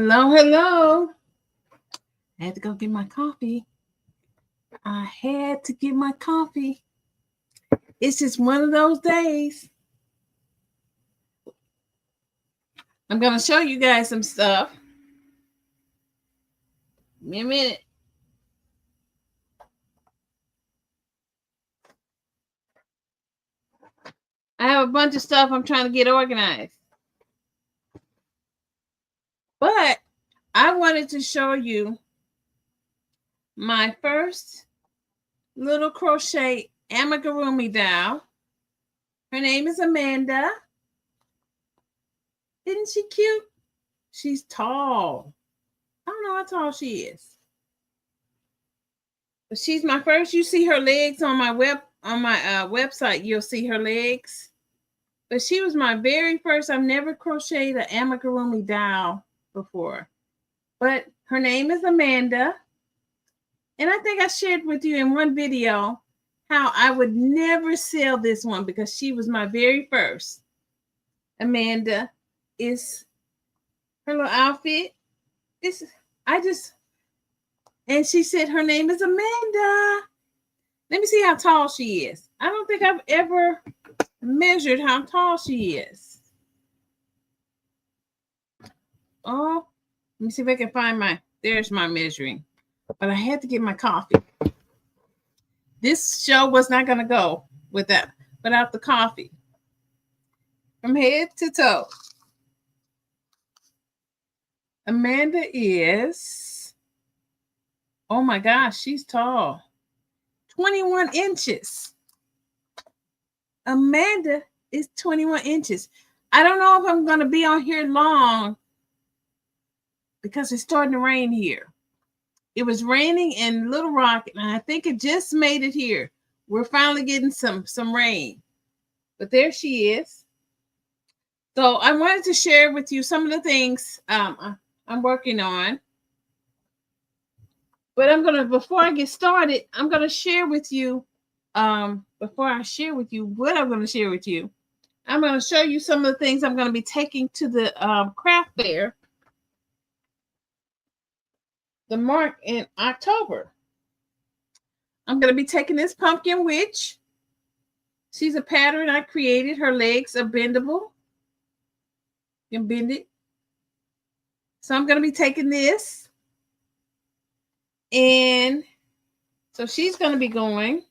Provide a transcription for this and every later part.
Hello, hello. I had to go get my coffee. I had to get my coffee. It's just one of those days. I'm going to show you guys some stuff. Give me a minute. I have a bunch of stuff I'm trying to get organized. But I wanted to show you my first little crochet amigurumi doll. Her name is Amanda. Isn't she cute? She's tall. I don't know how tall she is. But she's my first. You see her legs on my website. You'll see her legs. But she was my very first. I've never crocheted an amigurumi doll before. But her name is Amanda. And I think I shared with you in one video how I would never sell this one because she was my very first. Amanda is her little outfit. And she said her name is Amanda. Let me see how tall she is. I don't think I've ever measured how tall she is. Oh, let me see if I can find there's my measuring. But I had to get my coffee. This show was not going to go without the coffee. From head to toe. Amanda is, oh my gosh, she's tall. 21 inches. Amanda is 21 inches. I don't know if I'm going to be on here long because it's starting to rain here. It was raining in Little Rock, and I think it just made it here. We're finally getting some rain. But there she is. So I wanted to share with you some of the things I'm working on. But before I get started, I'm going to share with you, before I share with you what I'm going to share with you, I'm going to show you some of the things I'm going to be taking to the craft fair. The mark in October. I'm going to be taking this pumpkin witch. She's a pattern I created. Her legs are bendable. You can bend it. So I'm going to be taking this. And so she's going to be going.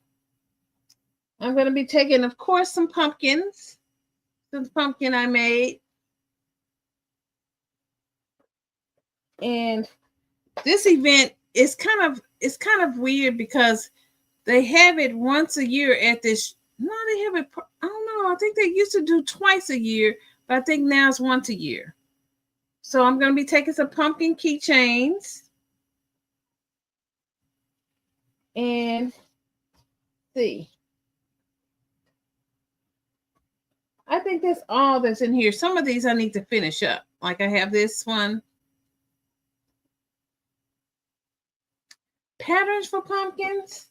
I'm going to be taking, of course, some pumpkins. Some pumpkin I made. And this event is kind of weird because they have it once a year at this. No, they have it. I don't know. I think they used to do twice a year, but I think now it's once a year. So I'm going to be taking some pumpkin keychains and see. I think that's all that's in here. Some of these I need to finish up. Like I have this one. Patterns for pumpkins?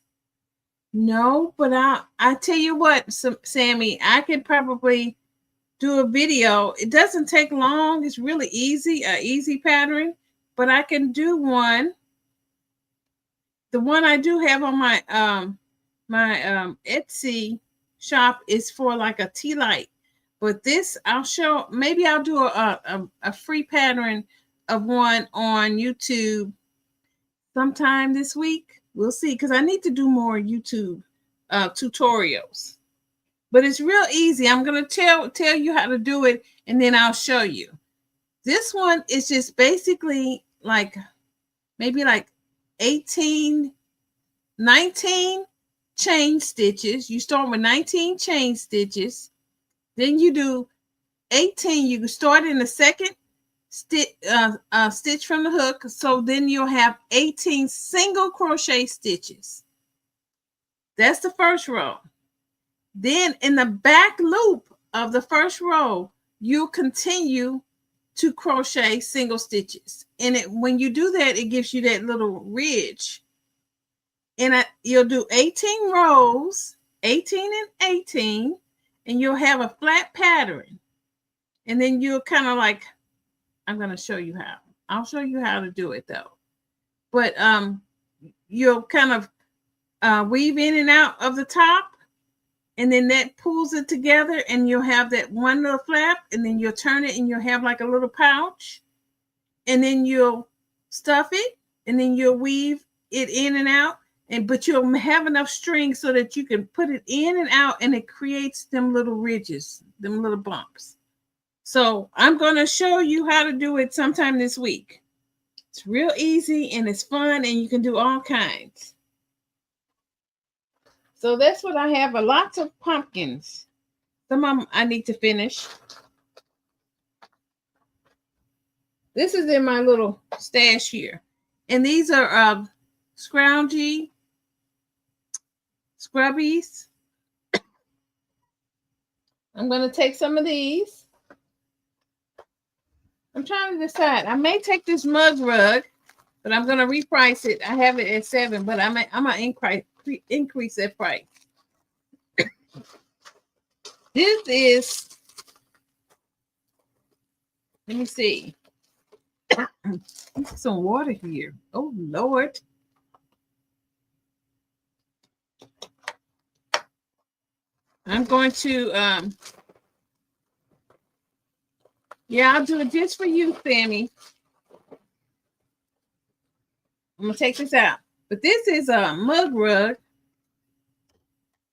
No, but I tell you what, Sammy, I could probably do a video. It doesn't take long. It's really easy, an easy pattern, but I can do one. The one I do have on my Etsy shop is for like a tea light, but this I'll show. Maybe I'll do a free pattern of one on YouTube sometime this week. We'll see, because I need to do more YouTube tutorials. But it's real easy. I'm going to tell you how to do it, and then I'll show you. This one is just basically like maybe like 19 chain stitches. You start with 19 chain stitches. Then you do 18. You can start in the second stitch from the hook. So then you'll have 18 single crochet stitches. That's the first row. Then in the back loop of the first row, you'll continue to crochet single stitches. And when you do that, it gives you that little ridge. And you'll do 18 rows, 18 and 18, and you'll have a flat pattern. And then you'll kind of like, I'm going to show you how. I'll show you how to do it though. But you'll kind of weave in and out of the top, and then that pulls it together, and you'll have that one little flap, and then you'll turn it and you'll have like a little pouch, and then you'll stuff it, and then you'll weave it in and out, and but you'll have enough string so that you can put it in and out, and it creates them little ridges, them little bumps. So I'm going to show you how to do it sometime this week. It's real easy and it's fun, and you can do all kinds. So that's what I have. Lots of pumpkins. Some of them I need to finish. This is in my little stash here. And these are scroungy scrubbies. I'm going to take some of these. I'm trying to decide. I may take this mug rug, but I'm going to reprice it. I have it at $7, but I'm going to increase that price. This is, let me see. Some water here. Oh, Lord. I'm going to, yeah, I'll do it just for you, Sammy. I'm going to take this out. But this is a mug rug.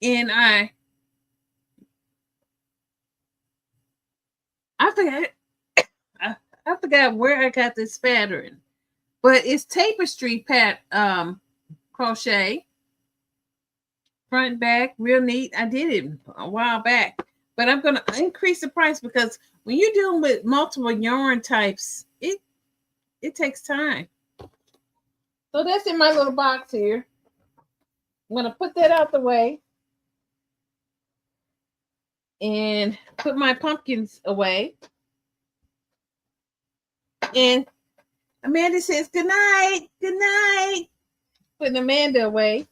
And I forgot where I got this pattern. But it's tapestry crochet. Front and back, real neat. I did it a while back. But I'm going to increase the price because when you're dealing with multiple yarn types, it takes time. So that's in my little box here. I'm going to put that out the way and put my pumpkins away. And Amanda says, good night, good night. Putting Amanda away.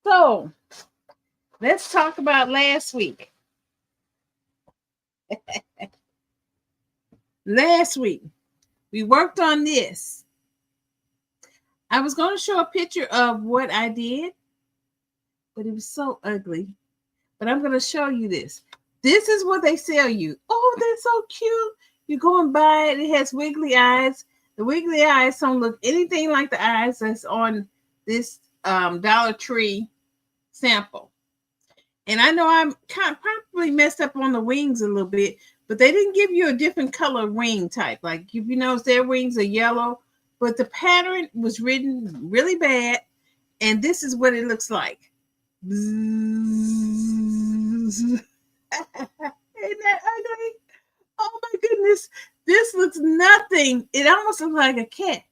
So let's talk about last week. Last week, we worked on this. I was going to show a picture of what I did, but it was so ugly. But I'm going to show you this. This is what they sell you. Oh, that's so cute. You go and buy it. It has wiggly eyes. The wiggly eyes don't look anything like the eyes that's on this Dollar Tree sample. And I know I'm probably messed up on the wings a little bit, but they didn't give you a different color wing type. Like, if you notice, their wings are yellow, but the pattern was written really bad. And this is what it looks like. Isn't that ugly? Oh my goodness. This looks nothing. It almost looks like a cat.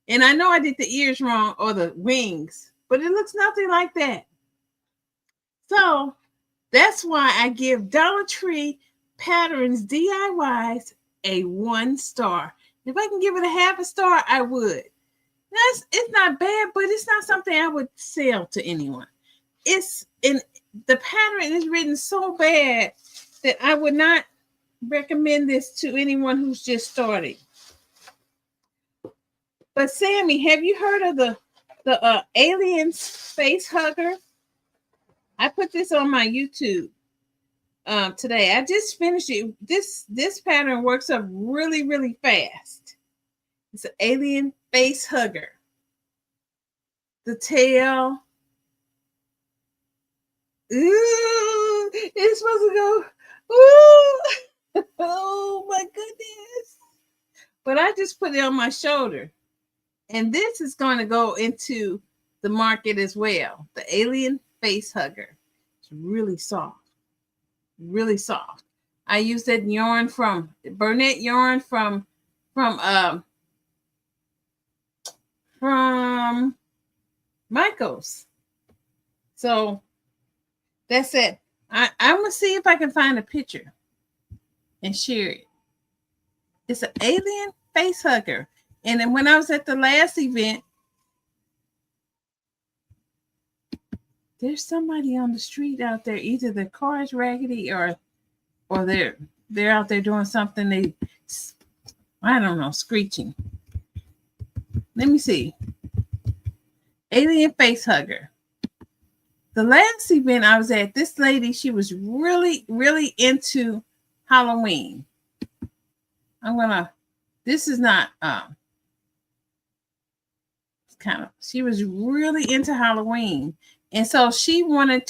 And I know I did the ears wrong or the wings, but it looks nothing like that. So that's why I give Dollar Tree Patterns DIYs a 1 star. If I can give it a half a star, I would. It's not bad, but it's not something I would sell to anyone. The pattern is written so bad that I would not recommend this to anyone who's just starting. But Sammy, have you heard of the alien face hugger? I put this on my YouTube today. I just finished it. This pattern works up really, really fast. It's an alien face hugger. The tail. Ooh, it's supposed to go. Ooh, oh my goodness. But I just put it on my shoulder. And this is going to go into the market as well. The alien face hugger. It's really soft. Really soft. I use that yarn from Burnett yarn from Michaels. So that's it. I'm gonna see if I can find a picture and share it. It's an alien face hugger. And then when I was at the last event, there's somebody on the street out there. Either their car is raggedy or they're out there doing something. They I don't know, screeching. Let me see. Alien face hugger. The last event I was at, this lady, she was really, really into Halloween. This is not, she was really into Halloween. And so she said,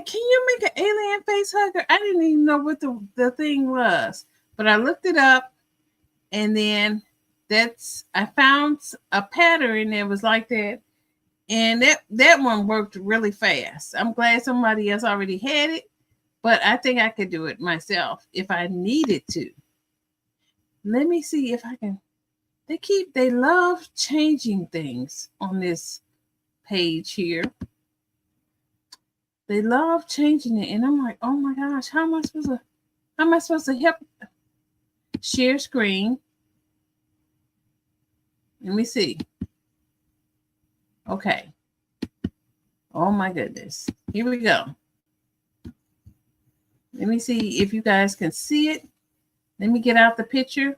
can you make an alien face hugger? I didn't even know what the thing was, but I looked it up, and then I found a pattern that was like that. And that one worked really fast. I'm glad somebody else already had it, but I think I could do it myself if I needed to. Let me see if I can. They love changing things on this page here. They love changing it. And I'm like, oh my gosh, how am I supposed to help? Share screen. Let me see. Okay. Oh my goodness. Here we go. Let me see if you guys can see it. Let me get out the picture.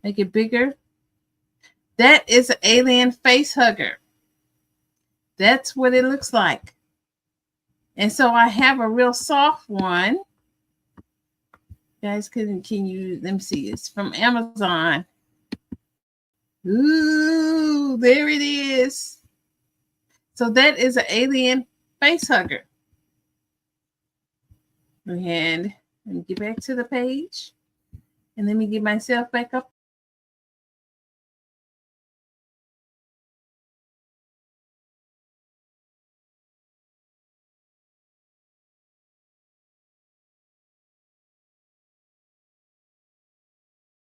Make it bigger. That is an alien face hugger. That's what it looks like. And so I have a real soft one. You guys, can you, let me see. It's from Amazon. Ooh, there it is. So that is an alien face hugger. And let me get back to the page. And let me get myself back up.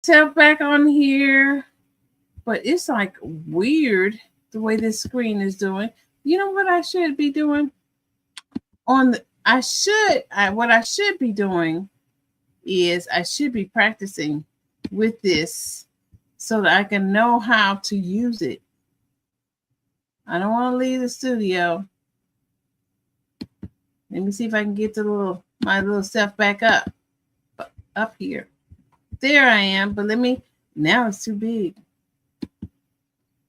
Myself back on here. But it's like weird the way this screen is doing. You know what I should be doing? What I should be doing is I should be practicing with this so that I can know how to use it. I don't want to leave the studio. Let me see if I can get my little self back up here. There I am, but now it's too big.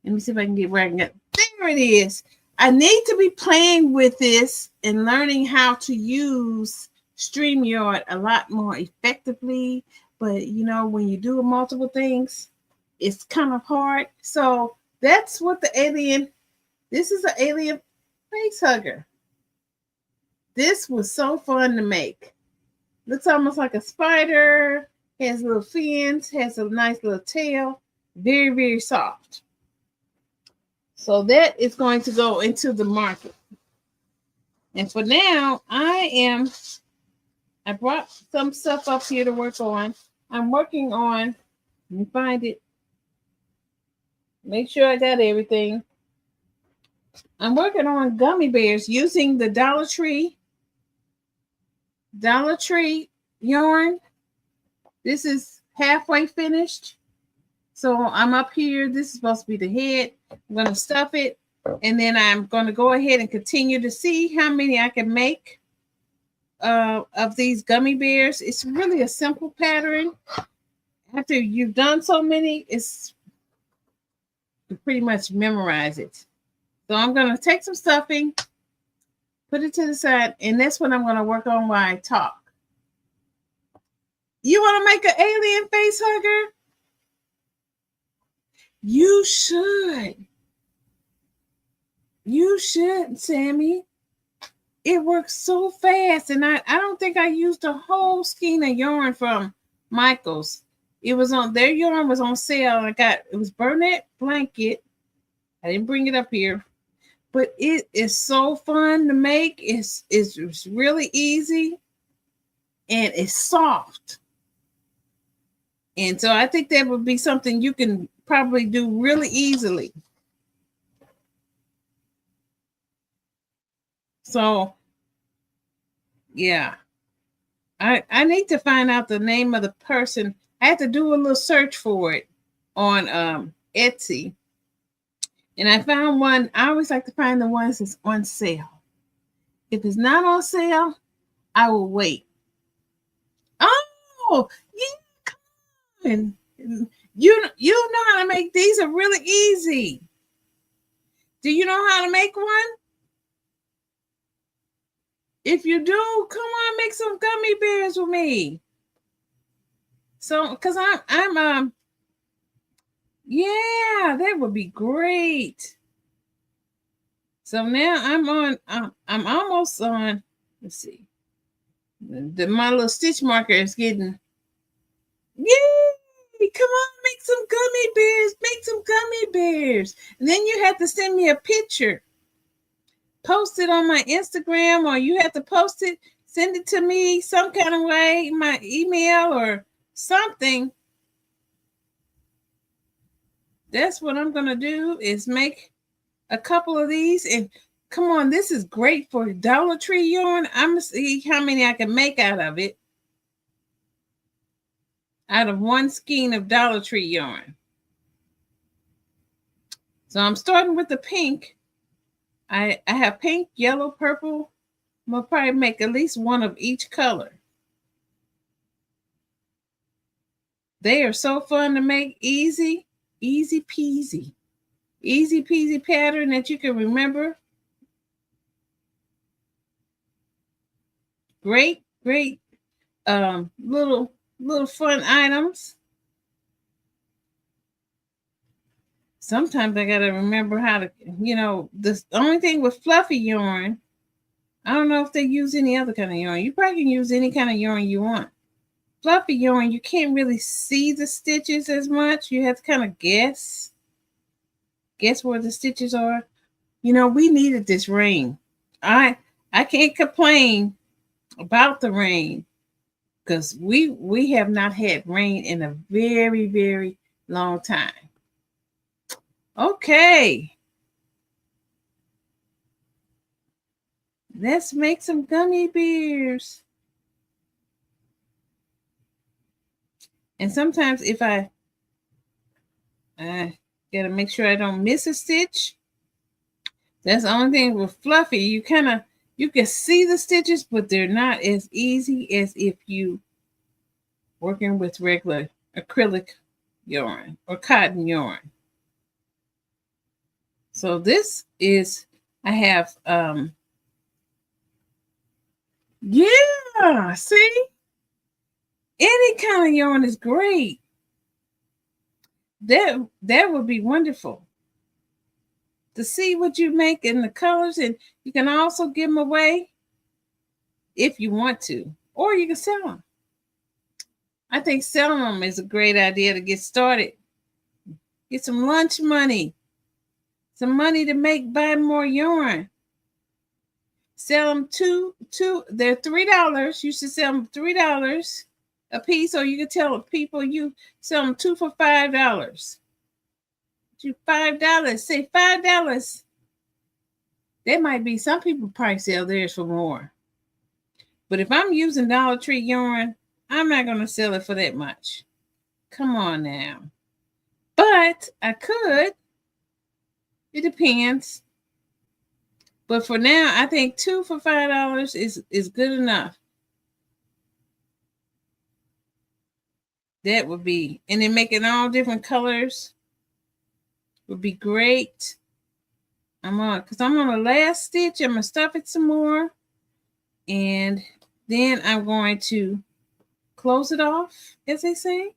Let me see if I can get where I can get. There it is. I need to be playing with this and learning how to use StreamYard a lot more effectively. But, when you do multiple things, it's kind of hard. So that's what this is an alien face hugger. This was so fun to make. Looks almost like a spider. Has little fins. Has a nice little tail. Very, very soft. So that is going to go into the market. And for now, I brought some stuff up here to work on. I'm working on, let me find it. Make sure I got everything. I'm working on gummy bears using the Dollar Tree yarn. This is halfway finished. So I'm up here. This is supposed to be the head. I'm going to stuff it. And then I'm going to go ahead and continue to see how many I can make of these gummy bears. It's really a simple pattern. After you've done so many, you pretty much memorize it. So I'm going to take some stuffing, put it to the side, and that's what I'm going to work on while I talk. You want to make an alien face hugger? You should. You should, Sammy. It works so fast. And I don't think I used a whole skein of yarn from Michael's. Their yarn was on sale. It was Burnett blanket. I didn't bring it up here. But it is so fun to make. It's really easy. And it's soft. And so I think that would be something you can probably do really easily. So, yeah. I need to find out the name of the person. I had to do a little search for it on Etsy. And I found one. I always like to find the ones that's on sale. If it's not on sale, I will wait Oh, yeah, come on. You know how to make these are really easy. Do you know how to make one? If you do, come on, make some gummy bears with me. So, cause I'm yeah, that would be great. So now I'm almost on. Let's see. My little stitch marker is getting. Yay! Come on, make some gummy bears. Make some gummy bears. And then you have to send me a picture. Post it on my Instagram, or you have to post it, send it to me some kind of way, my email or something. That's what I'm gonna do is make a couple of these. And come on, this is great for Dollar Tree yarn. I'm gonna see how many I can make out of it. Out of one skein of Dollar Tree yarn. So I'm starting with the pink. I have pink, yellow, purple. I'm gonna probably make at least one of each color. They are so fun to make, easy peasy. Easy peasy pattern that you can remember. Great little fun items. Sometimes I gotta remember how to, the only thing with fluffy yarn, I don't know if they use any other kind of yarn. You probably can use any kind of yarn you want. Fluffy yarn, you can't really see the stitches as much. You have to kind of guess where the stitches are. We needed this rain. I can't complain about the rain because we have not had rain in a very, very long time. Okay. Let's make some gummy bears. And sometimes if I gotta make sure I don't miss a stitch. That's the only thing with fluffy. You can see the stitches, but they're not as easy as if you working with regular acrylic yarn or cotton yarn. So this is, I have, yeah, see? Any kind of yarn is great. That would be wonderful to see what you make in the colors, and you can also give them away if you want to, or you can sell them. I think selling them is a great idea to get started. Get some lunch money, some money to buy more yarn. Sell them two. They're $3. You should sell them $3 a piece, or you can tell people you sell them 2 for $5. Do $5. Say $5. There might be some people probably sell theirs for more. But if I'm using Dollar Tree yarn, I'm not going to sell it for that much. Come on now. But I could. It depends. But for now, I think 2 for $5 is good enough. That would be, and then making all different colors would be great. Because I'm on the last stitch. I'm going to stuff it some more. And then I'm going to close it off, as they say.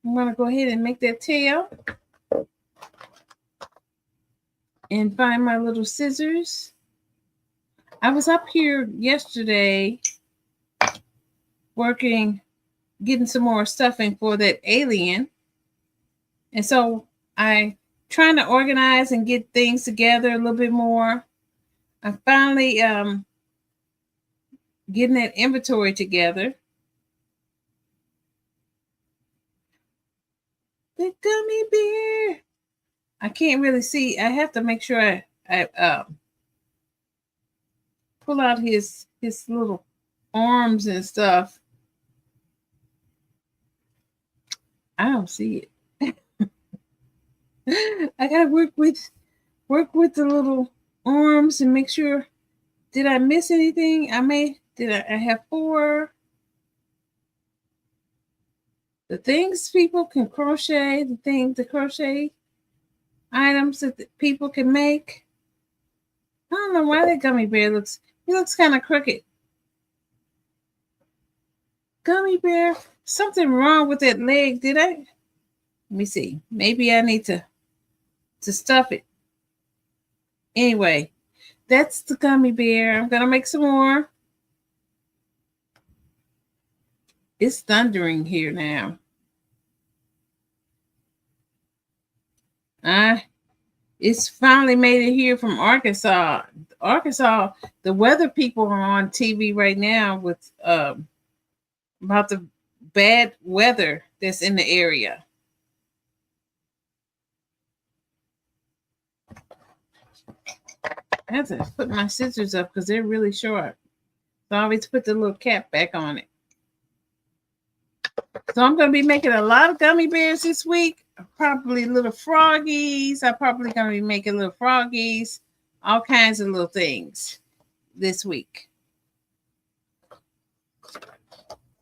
I'm going to go ahead and make that tail. And find my little scissors. I was up here yesterday getting some more stuffing for that alien. And so I trying to organize and get things together a little bit more. I'm finally getting that inventory together. The gummy bear. I can't really see. I have to make sure I pull out his little arms and stuff. I don't see it. I gotta work with the little arms and make sure. Did I miss anything? I have 4. The things people can crochet, the crochet items that people can make. I don't know why that gummy bear he looks kind of crooked. Gummy bear, something wrong with that leg. Did I? Let me see. Maybe I need to stuff it. Anyway, that's the gummy bear. I'm gonna make some more. It's thundering here now. It's finally made it here from Arkansas. Arkansas, the weather people are on TV right now with about the bad weather that's in the area. I have to put my scissors up because they're really short. So I always put the little cap back on it. So I'm going to be making a lot of gummy bears this week. Probably little froggies. I'm probably going to be making little froggies. All kinds of little things this week.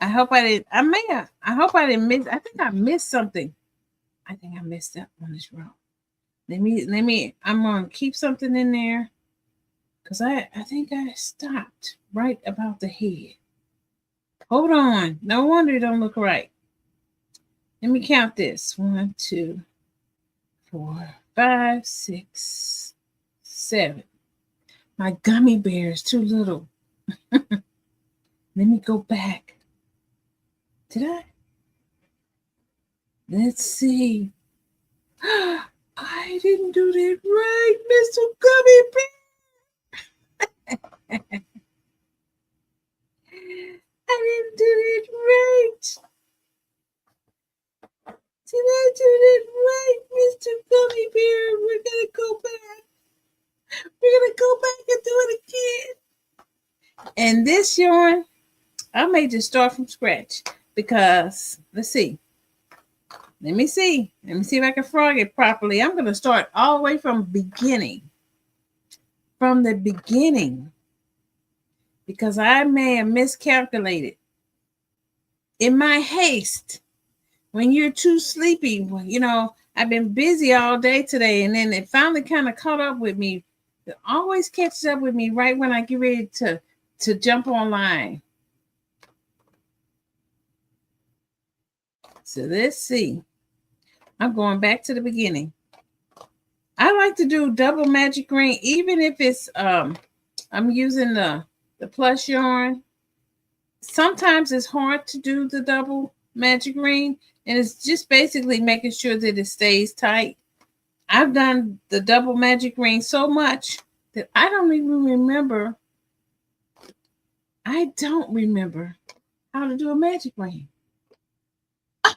I hope I didn't. I hope I didn't miss. I think I missed something. I think I messed up on this row. Let me. I'm going to keep something in there. Because I think I stopped right about the head. Hold on. No wonder it don't look right. Let me count this. 1, 2, 4, 5, 6, 7. My gummy bear is too little. Let me go back. Did I? Let's see. I didn't do that right, Mr. Gummy Bear. I didn't do it right. Did I do it right, Mr. Gummy Bear? We're going to go back. We're going to go back and do it again. And this yarn, I may just start from scratch because, let's see. Let me see. Let me see if I can frog it properly. I'm going to start all the way from beginning. From the beginning. Because I may have miscalculated. In my haste, when you're too sleepy, you know, I've been busy all day today, and then it finally kind of caught up with me. It always catches up with me right when I get ready to jump online. So let's see. I'm going back to the beginning. I like to do double magic ring, even if it's I'm using the plush yarn. Sometimes it's hard to do the double magic ring, and it's just basically making sure that it stays tight. I've done the double magic ring so much that I don't even remember. I don't remember how to do a magic ring. Ah,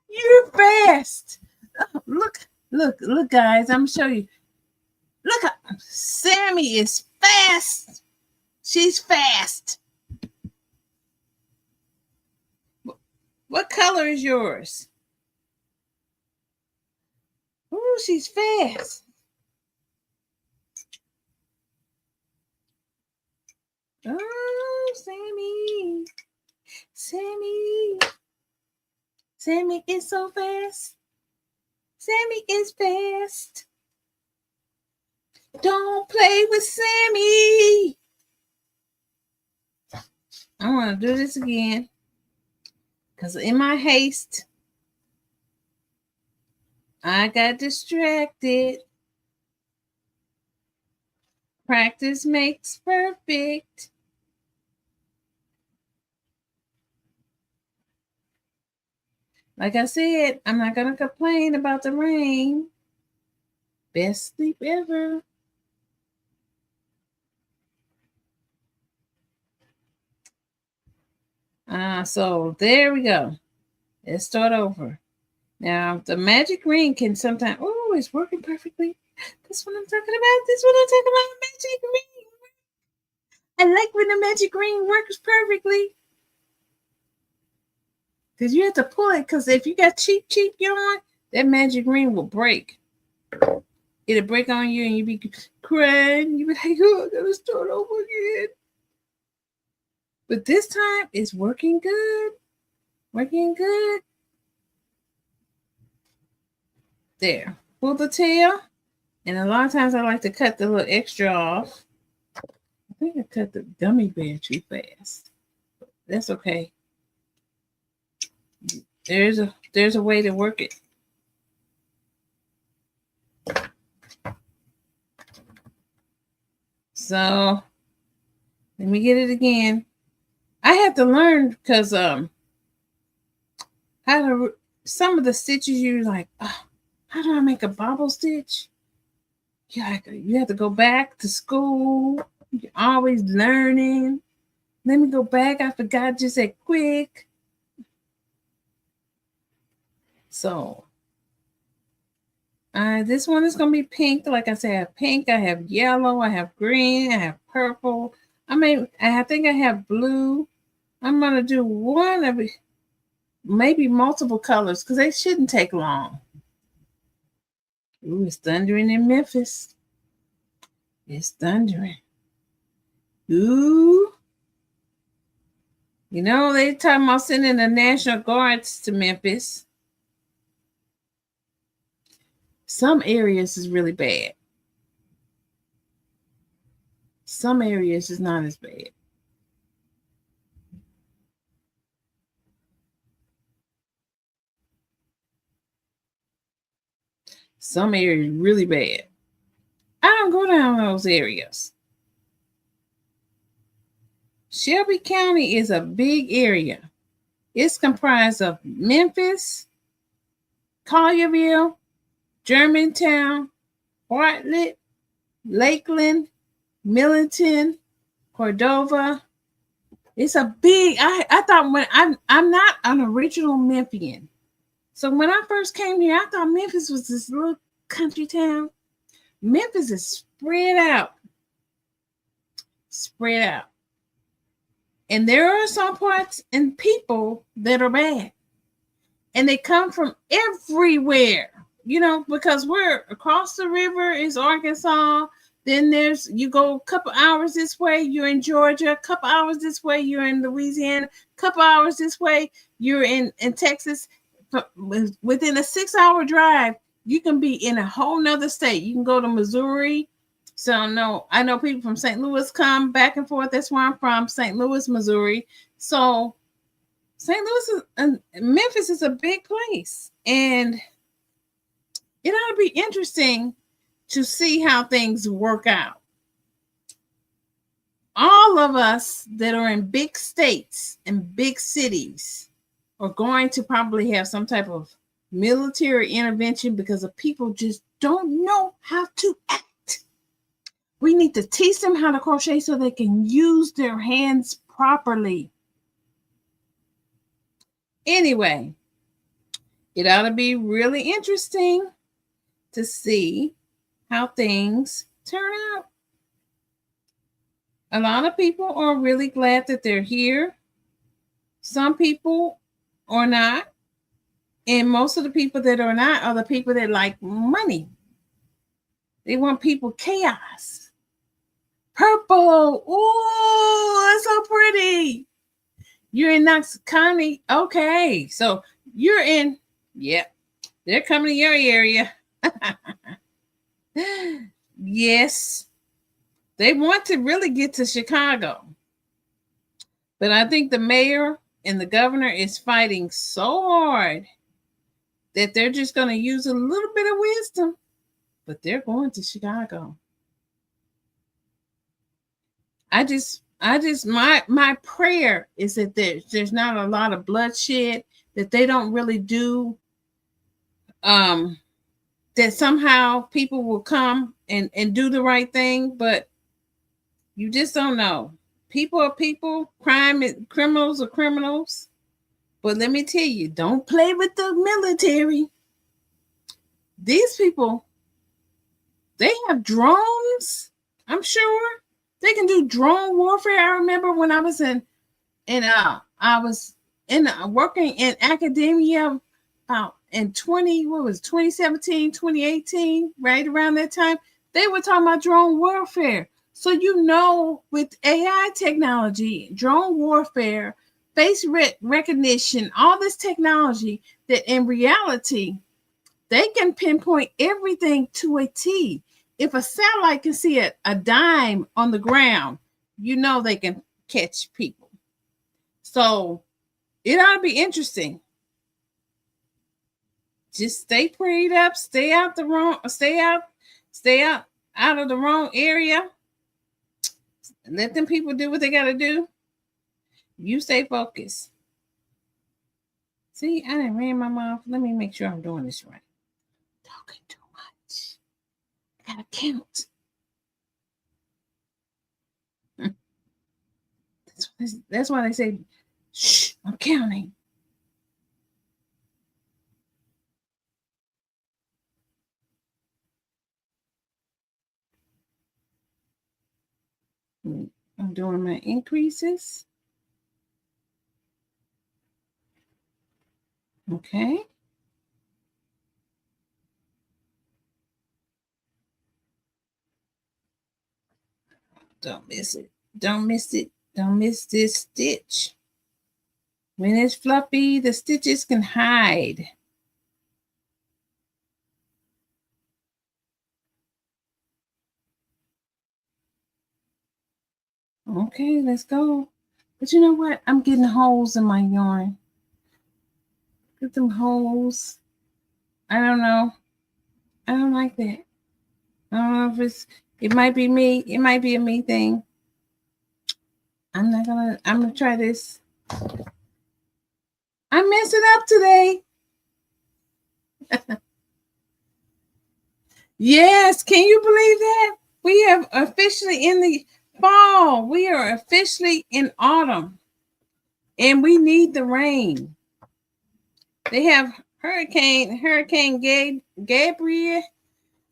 you're fast. Oh, look, guys. I'm gonna show you. Look, Sammy is fast. She's fast. What color is yours? Oh, she's fast. Oh, Sammy. Sammy is so fast. Sammy is fast. Don't play with Sammy. I want to do this again. Because in my haste, I got distracted. Practice makes perfect. Like I said, I'm not going to complain about the rain. Best sleep ever. So there we go. Let's start over. Now, the magic ring can sometimes... Oh, it's working perfectly. That's what I'm talking about. This is what I'm talking about. Magic ring. I like when the magic ring works perfectly. Because you have to pull it. Because if you got cheap yarn, that magic ring will break. It'll break on you and you be crying. You be like, oh, I gotta start over again. But this time, it's working good. Working good. There. Pull the tail. And a lot of times I like to cut the little extra off. I think I cut the gummy bear too fast. That's okay. There's a way to work it. So let me get it again. I had to learn because how to some of the stitches you're like, oh, how do I make a bobble stitch? You have to go back to school. You're always learning. Let me go back. I forgot just that quick. So this one is going to be pink. Like I said, I have pink, I have yellow, I have green, I have purple. I think I have blue. I'm going to do one of maybe multiple colors because they shouldn't take long. Ooh, it's thundering in Memphis. It's thundering. Ooh. You know, they talking about sending the National Guards to Memphis. Some areas is really bad. Some areas is not as bad. Some areas really bad. I don't go down those areas. Shelby County is a big area. It's comprised of Memphis, Collierville, Germantown, Bartlett, Lakeland, Millington, Cordova. It's a big. I thought when I'm not an original Memphian, so when I first came here, I thought Memphis was this little country town. Memphis is spread out, and there are some parts and people that are bad, and they come from everywhere. You know, because we're across the river is Arkansas. Then you go a couple hours this way, you're in Georgia. A couple hours this way, you're in Louisiana. A couple hours this way, you're in Texas. Within a 6-hour drive, you can be in a whole nother state. You can go to Missouri. So I know people from St. Louis come back and forth. That's where I'm from, St. Louis, Missouri. So St. Louis and Memphis is a big place. And it ought to be interesting to see how things work out. All of us that are in big states and big cities are going to probably have some type of military intervention because the people just don't know how to act. We need to teach them how to crochet so they can use their hands properly. Anyway, it ought to be really interesting to see how things turn out. A lot of people are really glad that they're here. Some people are not. And most of the people that are not are the people that like money. They want people chaos. Purple. Oh, that's so pretty. You're in Knox County. Okay. So you're in, they're coming to your area. Yes, they want to really get to Chicago, but I think the mayor and the governor is fighting so hard that they're just going to use a little bit of wisdom, but they're going to Chicago. My prayer is that there's not a lot of bloodshed, that they don't really do that somehow people will come and do the right thing, but you just don't know. People are people, criminals are criminals. But let me tell you, don't play with the military. These people, they have drones. I'm sure they can do drone warfare. I remember when I was working in academia about in 2017, 2018, right around that time, they were talking about drone warfare. So with AI technology, drone warfare, face recognition, all this technology that in reality, they can pinpoint everything to a T. If a satellite can see a dime on the ground, you know they can catch people. So it ought to be interesting. Just stay prayed up, stay out of the wrong area. Let them people do what they gotta do. You stay focused. See, I didn't ran my mouth. Let me make sure I'm doing this right. Talking too much. I gotta count. That's why they say, shh, I'm counting. I'm doing my increases. Okay. Don't miss it. Don't miss it. Don't miss this stitch. When it's fluffy, the stitches can hide. Okay, let's go. But you know what? I'm getting holes in my yarn. Get them holes. I don't know. I don't like that. I don't know if it might be me. It might be a me thing. I'm gonna try this. I messed it up today. Yes, can you believe that? We have officially in the fall. We are officially in autumn. And we need the rain. They have Hurricane Gabriel.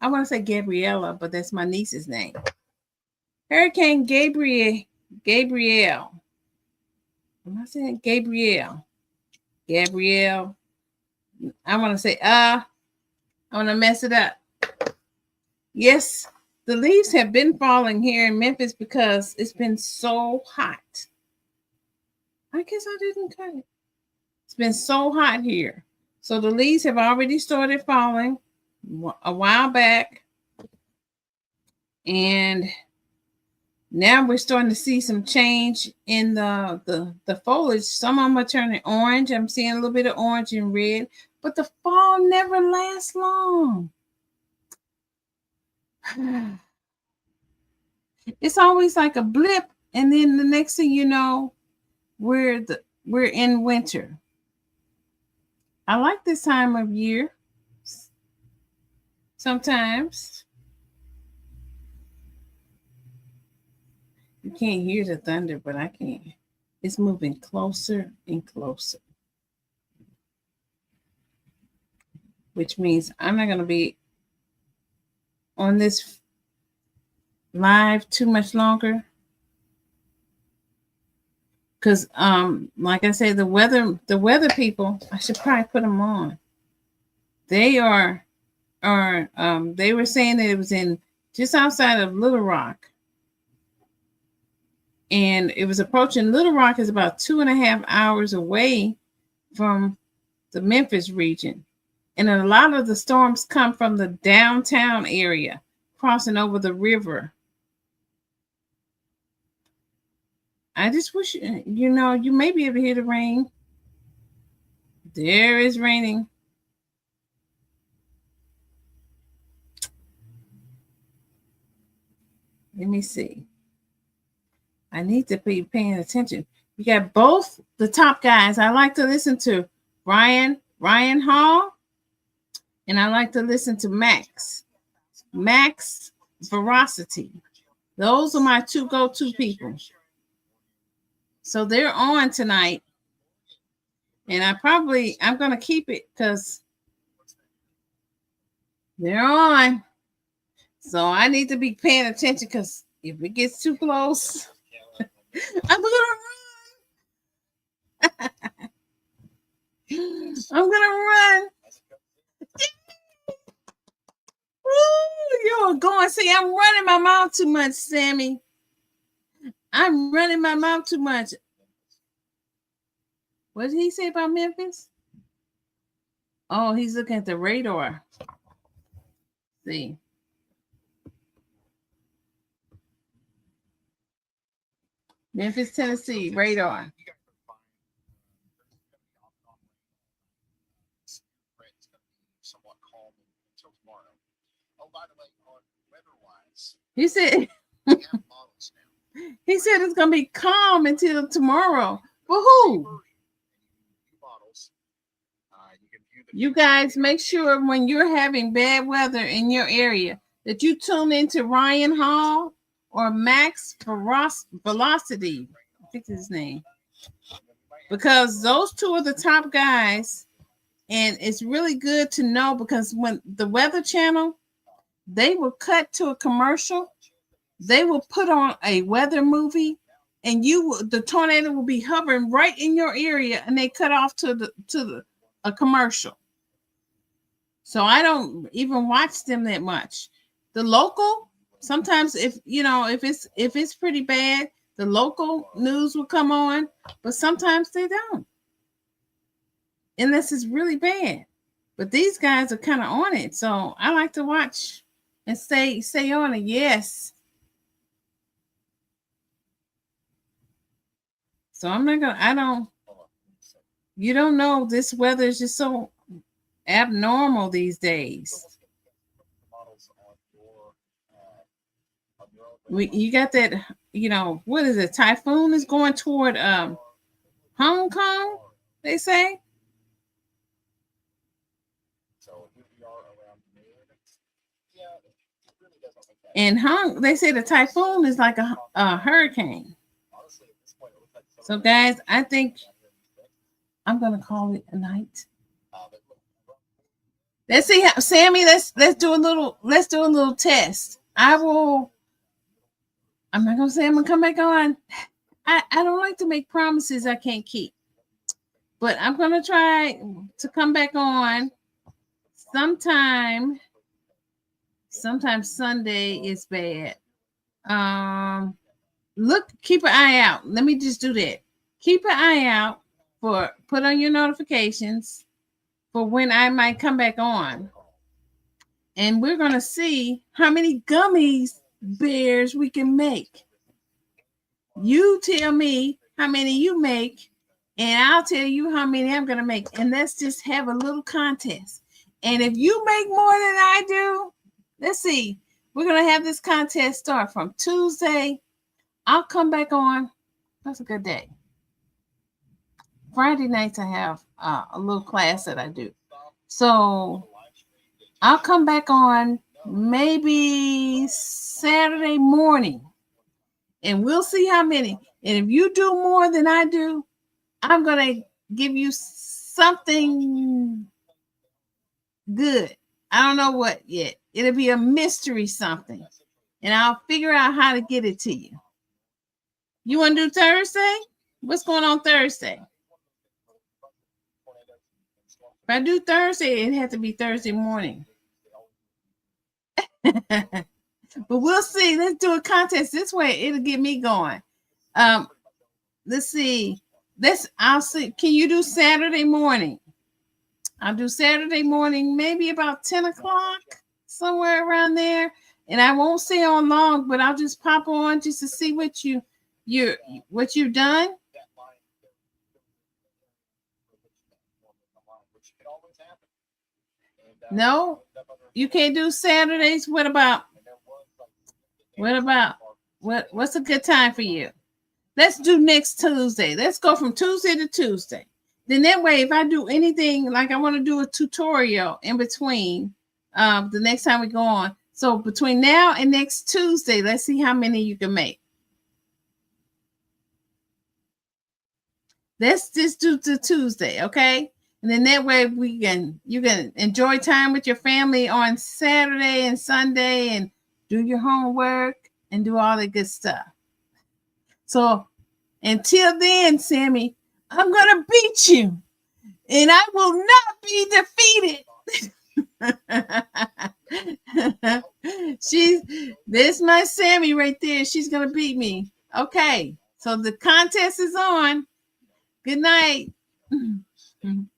I want to say Gabriella, but that's my niece's name. Hurricane Gabriel. Am I saying Gabrielle? Gabrielle. I want to say I want to mess it up. Yes, the leaves have been falling here in Memphis because it's been so hot. I guess I didn't cut it. It's been so hot here. So the leaves have already started falling a while back. And now we're starting to see some change in the foliage. Some of them are turning orange. I'm seeing a little bit of orange and red. But the fall never lasts long. It's always like a blip. And then the next thing you know, we're in winter. I like this time of year. Sometimes you can't hear the thunder, but I can. It's moving closer and closer, which means I'm not going to be on this live too much longer. Because like I say, the weather people, I should probably put them on. They they were saying that it was in just outside of Little Rock. And it was approaching. Little Rock is about 2.5 hours away from the Memphis region. And a lot of the storms come from the downtown area, crossing over the river. I just wish, you may be able to hear the rain. There is raining. Let me see. I need to be paying attention. You got both the top guys. I like to listen to Ryan Hall, and I like to listen to Max Veracity. Those are my two go-to people. So they're on tonight, and I'm going to keep it because they're on. So I need to be paying attention because if it gets too close, I'm going to run. I'm going to run. Ooh, you're going. See, I'm running my mouth too much, Sammy. I'm running my mouth too much. What did he say about Memphis? Oh, he's looking at the radar. See. Memphis, Tennessee, radar. He said he said it's gonna be calm until tomorrow. For who? You guys make sure when you're having bad weather in your area that you tune into Ryan Hall or Max Velocity. I think is his name. Because those two are the top guys, and it's really good to know because when the Weather Channel, they will cut to a commercial, they will put on a weather movie, and the tornado will be hovering right in your area, and they cut off to a commercial. So I don't even watch them that much. The local, sometimes if it's pretty bad, the local news will come on, but sometimes they don't. Unless it's really bad. But these guys are kind of on it. So I like to watch and stay on it. Yes. So you don't know, this weather is just so abnormal these days. You got that, what is it? Typhoon is going toward Hong Kong, they say. And they say the typhoon is like a hurricane. So guys, I think I'm gonna call it a night. Let's see how Sammy, let's do a little test. I'm not gonna say I'm gonna come back on. I don't like to make promises I can't keep. But I'm gonna try to come back on sometime. Sometimes Sunday is bad. Keep an eye out. Let me just do that. Keep an eye out put on your notifications for when I might come back on. And we're going to see how many gummies bears we can make. You tell me how many you make, and I'll tell you how many I'm going to make. And let's just have a little contest. And if you make more than I do, let's see. We're going to have this contest start from Tuesday. I'll come back on. That's a good day. Friday nights I have a little class that I do. So I'll come back on maybe Saturday morning. And we'll see how many. And if you do more than I do, I'm going to give you something good. I don't know what yet. It'll be a mystery something. And I'll figure out how to get it to you. You want to do Thursday? What's going on Thursday? If I do Thursday, it has to be Thursday morning. But we'll see. Let's do a contest this way. It'll get me going. Let's see. I'll see. Can you do Saturday morning? I'll do Saturday morning, maybe about 10 o'clock, somewhere around there. And I won't stay on long, but I'll just pop on just to see what you've done. No, you can't do Saturdays. What's a good time for you? Let's do next Tuesday. Let's go from Tuesday to Tuesday. Then that way, if I do anything, like I want to do a tutorial in between the next time we go on. So between now and next Tuesday, let's see how many you can make. Let's just do the Tuesday, okay? And then that way you can enjoy time with your family on Saturday and Sunday and do your homework and do all that good stuff. So until then, Sammy, I'm going to beat you and I will not be defeated. There's my Sammy right there. She's going to beat me. Okay. So the contest is on. Good night. Mhm. Mhm.